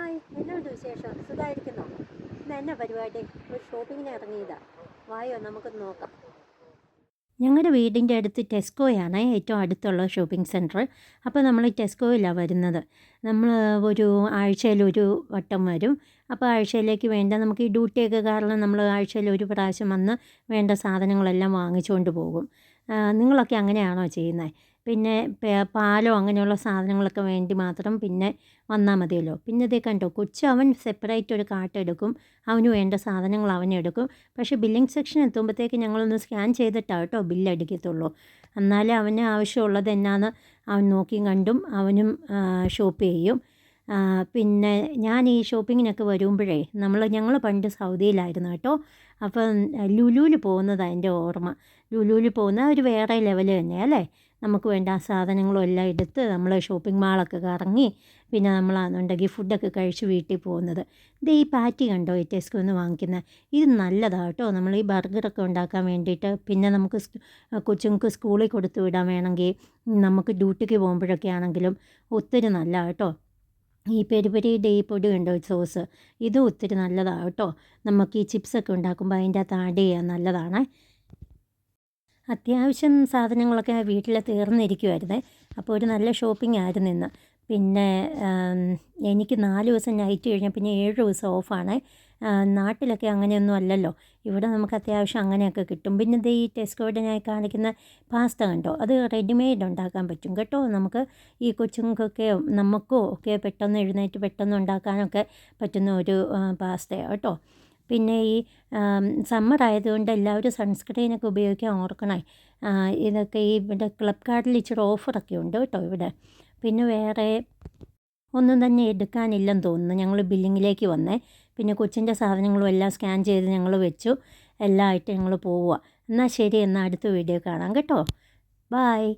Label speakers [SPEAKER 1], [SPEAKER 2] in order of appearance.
[SPEAKER 1] Hi, എന്നാണ്ട് വിശേഷം? സുഖമായിരിക്കുന്നോ? ഇന്ന് എന്നാ പരിപാടി? ഒരു ഷോപ്പിങ്ങിന് ഇറങ്ങിയതാ. വായോ, നമുക്കൊന്ന് നോക്കാം. ഞങ്ങളുടെ വീടിൻ്റെ അടുത്ത് ടെസ്കോയാണ് ഏറ്റവും അടുത്തുള്ള ഷോപ്പിംഗ് സെൻറ്റർ. അപ്പോൾ നമ്മൾ ടെസ്കോയിലാണ് വരുന്നത്. നമ്മൾ ഒരു ആഴ്ചയിൽ ഒരു വട്ടം വരും. അപ്പോൾ ആഴ്ചയിലേക്ക് വേണ്ട നമുക്ക് ഈ ഡ്യൂട്ടിയൊക്കെ കാരണം നമ്മൾ ആഴ്ചയിൽ ഒരു പ്രാവശ്യം വന്ന് വേണ്ട സാധനങ്ങളെല്ലാം വാങ്ങിച്ചുകൊണ്ട് പോകും. നിങ്ങളൊക്കെ അങ്ങനെയാണോ ചെയ്യുന്നത്? പിന്നെ പാലോ അങ്ങനെയുള്ള സാധനങ്ങളൊക്കെ വേണ്ടി മാത്രം പിന്നെ വന്നാൽ മതിയല്ലോ. പിന്നെ ഇതേ കണ്ടോ, കൊച്ചു അവൻ സെപ്പറേറ്റ് ഒരു കാട്ടെടുക്കും. അവന് വേണ്ട സാധനങ്ങൾ അവനെടുക്കും. പക്ഷേ ബില്ലിംഗ് സെക്ഷൻ എത്തുമ്പോഴത്തേക്ക് ഞങ്ങളൊന്ന് സ്കാൻ ചെയ്തിട്ടാണ് കേട്ടോ ബില്ലടിക്കത്തുള്ളൂ. എന്നാലേ അവന് ആവശ്യമുള്ളത് എന്നാന്ന് അവൻ നോക്കിയും കണ്ടും അവനും ഷോപ്പ് ചെയ്യും. പിന്നെ ഞാൻ ഈ ഷോപ്പിങ്ങിനൊക്കെ വരുമ്പോഴേ ഞങ്ങൾ പണ്ട് സൗദിയിലായിരുന്നു കേട്ടോ. അപ്പം ലുലുവിൽ പോകുന്നതാണ് എൻ്റെ ഓർമ്മ. ലുലുവിൽ പോകുന്ന ഒരു വേറെ ലെവൽ തന്നെയാണ് അല്ലേ. നമുക്ക് വേണ്ട ആ സാധനങ്ങളും എല്ലാം എടുത്ത് നമ്മൾ ഷോപ്പിംഗ് മാളൊക്കെ കറങ്ങി പിന്നെ നമ്മളാണെന്നുണ്ടെങ്കിൽ ഫുഡൊക്കെ കഴിച്ച് വീട്ടിൽ പോകുന്നത്. ഇത് ഈ പാറ്റി കണ്ടോ ഈ ടെസ്കോന്ന് വാങ്ങിക്കുന്നത്? ഇത് നല്ലതാണ് കേട്ടോ. നമ്മൾ ഈ ബർഗറൊക്കെ ഉണ്ടാക്കാൻ വേണ്ടിയിട്ട് പിന്നെ നമുക്ക് കൊച്ചുങ്ങൾക്ക് സ്കൂളിൽ കൊടുത്തു വിടാൻ വേണമെങ്കിൽ നമുക്ക് ഡ്യൂട്ടിക്ക് പോകുമ്പോഴൊക്കെ ആണെങ്കിലും ഒത്തിരി നല്ലതാണ് കേട്ടോ. ഈ പെരി ഈ പൊടി കണ്ടോ സോസ്, ഇതും ഒത്തിരി നല്ലതാണ് കേട്ടോ. നമുക്ക് ഈ ചിപ്സൊക്കെ ഉണ്ടാക്കുമ്പോൾ അതിൻ്റെ അകത്ത് ആഡ് ചെയ്യാൻ നല്ലതാണ്. അത്യാവശ്യം സാധനങ്ങളൊക്കെ വീട്ടിൽ തീർന്നിരിക്കുമായിരുന്നേ. അപ്പോൾ ഒരു നല്ല ഷോപ്പിംഗ് ആയിരുന്നു ഇന്ന്. പിന്നെ എനിക്ക് 4 ദിവസം നൈറ്റ് കഴിഞ്ഞാൽ പിന്നെ 7 ദിവസം ഓഫാണ്. നാട്ടിലൊക്കെ അങ്ങനെയൊന്നും അല്ലല്ലോ. ഇവിടെ നമുക്ക് അത്യാവശ്യം അങ്ങനെയൊക്കെ കിട്ടും. പിന്നെ ഇത് ഈ ടെസ്കോയുടെ ഞാൻ കാണിക്കുന്ന പാസ്ത കണ്ടോ, അത് റെഡിമെയ്ഡ് ഉണ്ടാക്കാൻ പറ്റും കേട്ടോ. നമുക്ക് ഈ കൊച്ചുങ്ങൾക്കൊക്കെ നമുക്കോ ഒക്കെ പെട്ടെന്ന് എഴുന്നേറ്റ് പെട്ടെന്ന് ഉണ്ടാക്കാനൊക്കെ പറ്റുന്ന ഒരു പാസ്തയാണ് കേട്ടോ. പിന്നെ ഈ സമ്മർ ആയതുകൊണ്ട് എല്ലാവരും സൺസ്ക്രീനൊക്കെ ഉപയോഗിക്കാൻ ഓർക്കണേ. ഇതൊക്കെ ഈ ഇവിടെ ക്ലബ് കാർഡിൽ ഇച്ചിരി ഓഫറൊക്കെ ഉണ്ട് കേട്ടോ ഇവിടെ. പിന്നെ വേറെ ഒന്നും തന്നെ എടുക്കാനില്ലെന്ന് തോന്നുന്നു. ഞങ്ങൾ ബില്ലിങ്ങിലേക്ക് വന്നേ. പിന്നെ കൊച്ചിൻ്റെ സാധനങ്ങളും എല്ലാം സ്കാൻ ചെയ്ത് ഞങ്ങൾ വെച്ചു. എല്ലാം ആയിട്ട് ഞങ്ങൾ പോവുക. എന്നാൽ ശരി, എന്നാൽ അടുത്ത വീഡിയോ കാണാം കേട്ടോ. ബായ്.